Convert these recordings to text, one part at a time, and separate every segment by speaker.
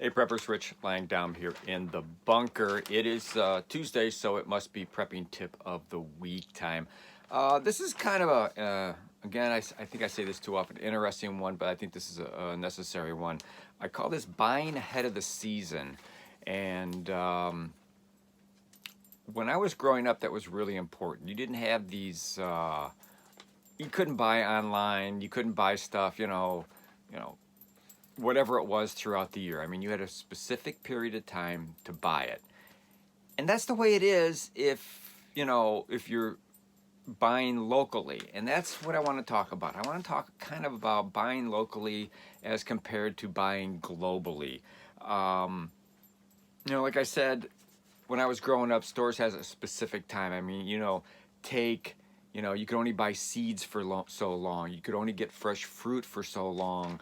Speaker 1: Hey Preppers, Rich Langdom here in the bunker. It is Tuesday, so it must be prepping tip of the week time. This is kind of a, again, I think I say this too often, interesting one, but I think this is a necessary one. I call this buying ahead of the season. And when I was growing up, that was really important. You didn't have these, you couldn't buy online, you couldn't buy stuff, whatever it was throughout the year. I mean, you had a specific period of time to buy it. And that's the way it is if you're buying locally. And that's what I want to talk about. I want to talk kind of about buying locally as compared to buying globally. Like I said, when I was growing up, stores has a specific time. I mean, you could only buy seeds for so long. You could only get fresh fruit for so long.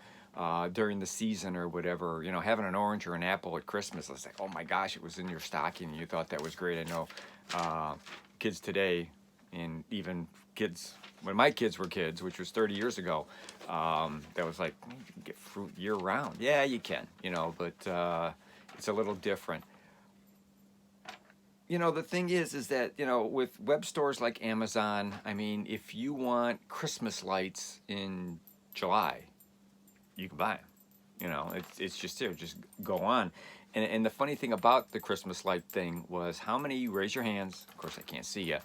Speaker 1: During the season or whatever, having an orange or an apple at Christmas, it's like, oh my gosh, it was in your stocking and you thought that was great. I know kids today, and even kids when my kids were kids, which was 30 years ago, that was like, you can get fruit year round. Yeah, you can, but it's a little different. The thing is that, with web stores like Amazon, I mean, if you want Christmas lights in July, you can buy them. It's just there. Just go on. And the funny thing about the Christmas light thing was how many, raise your hands, of course I can't see you,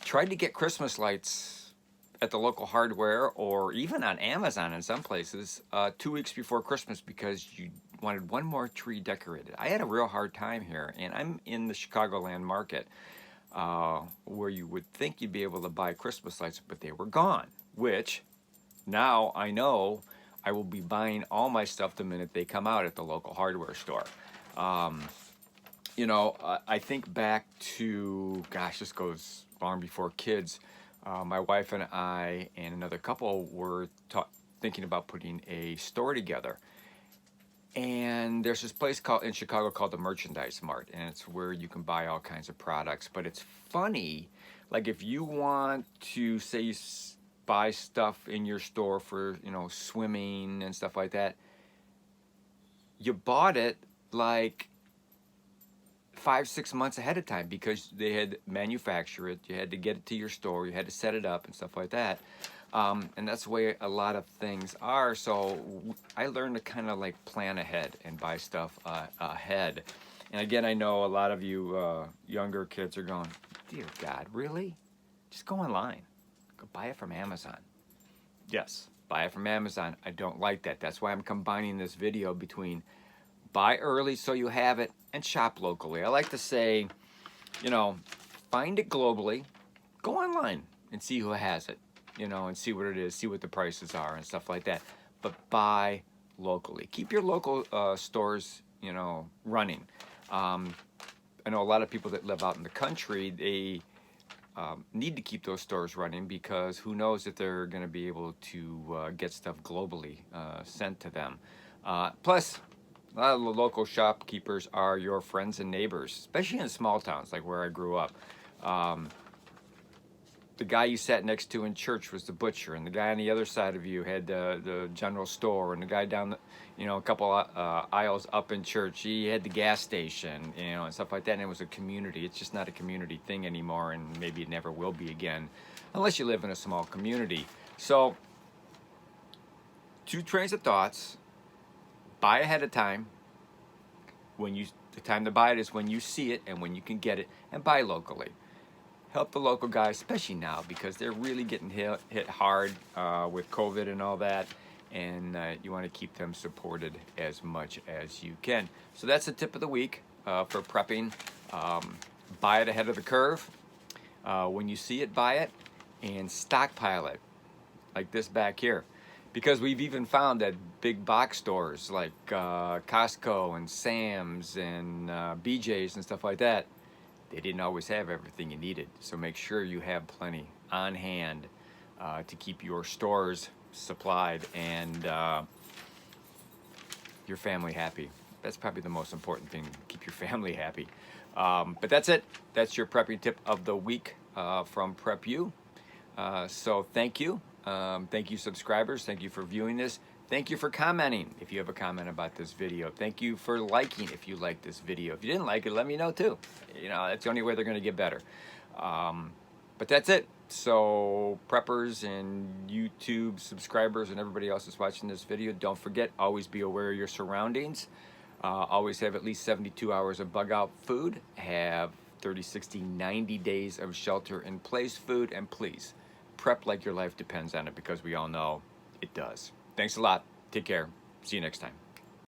Speaker 1: tried to get Christmas lights at the local hardware or even on Amazon in some places 2 weeks before Christmas because you wanted one more tree decorated. I had a real hard time here, and I'm in the Chicagoland market where you would think you'd be able to buy Christmas lights, but they were gone, which now I know I will be buying all my stuff the minute they come out at the local hardware store. I think back to, gosh, this goes long before kids. My wife and I and another couple were thinking about putting a store together. And there's this place in Chicago called the Merchandise Mart, and it's where you can buy all kinds of products. But it's funny, like if you want to, say, buy stuff in your store for swimming and stuff like that, you bought it like 5-6 months ahead of time because they had to manufacture it, you had to get it to your store, you had to set it up and stuff like that, and that's the way a lot of things are. So I learned to kind of like plan ahead and buy stuff ahead. And again, I know a lot of you younger kids are going, dear God, really? Just go online. Go buy it from Amazon. Yes, buy it from Amazon. I don't like that. That's why I'm combining this video between buy early so you have it and shop locally. I like to say, find it globally, go online and see who has it, and see what it is, see what the prices are and stuff like that. But buy locally. Keep your local stores, running. I know a lot of people that live out in the country, they need to keep those stores running because who knows if they're going to be able to get stuff globally sent to them. Plus, a lot of the local shopkeepers are your friends and neighbors, especially in small towns like where I grew up. The guy you sat next to in church was the butcher, and the guy on the other side of you had the general store, and the guy down a couple aisles up in church, he had the gas station, and stuff like that. And it was a community. It's just not a community thing anymore, and maybe it never will be again, unless you live in a small community. So, 2 trains of thoughts: buy ahead of time. The time to buy it is when you see it and when you can get it, and buy locally. Help the local guys, especially now, because they're really getting hit hard with COVID and all that, and you want to keep them supported as much as you can. So that's the tip of the week for prepping. Buy it ahead of the curve. When you see it, buy it, and stockpile it, like this back here. Because we've even found that big box stores like Costco and Sam's and BJ's and stuff like that, they didn't always have everything you needed. So make sure you have plenty on hand to keep your stores supplied and your family happy. That's probably the most important thing, keep your family happy. But that's it. That's your prepping tip of the week from PrepU. So thank you. Thank you, subscribers. Thank you for viewing this. Thank you for commenting if you have a comment about this video. Thank you for liking if you like this video. If you didn't like it, let me know too. You know, that's the only way they're going to get better. But that's it. So preppers and YouTube subscribers and everybody else that's watching this video, don't forget, always be aware of your surroundings. Always have at least 72 hours of bug out food. Have 30, 60, 90 days of shelter in place food. And please, prep like your life depends on it, because we all know it does. Thanks a lot. Take care. See you next time.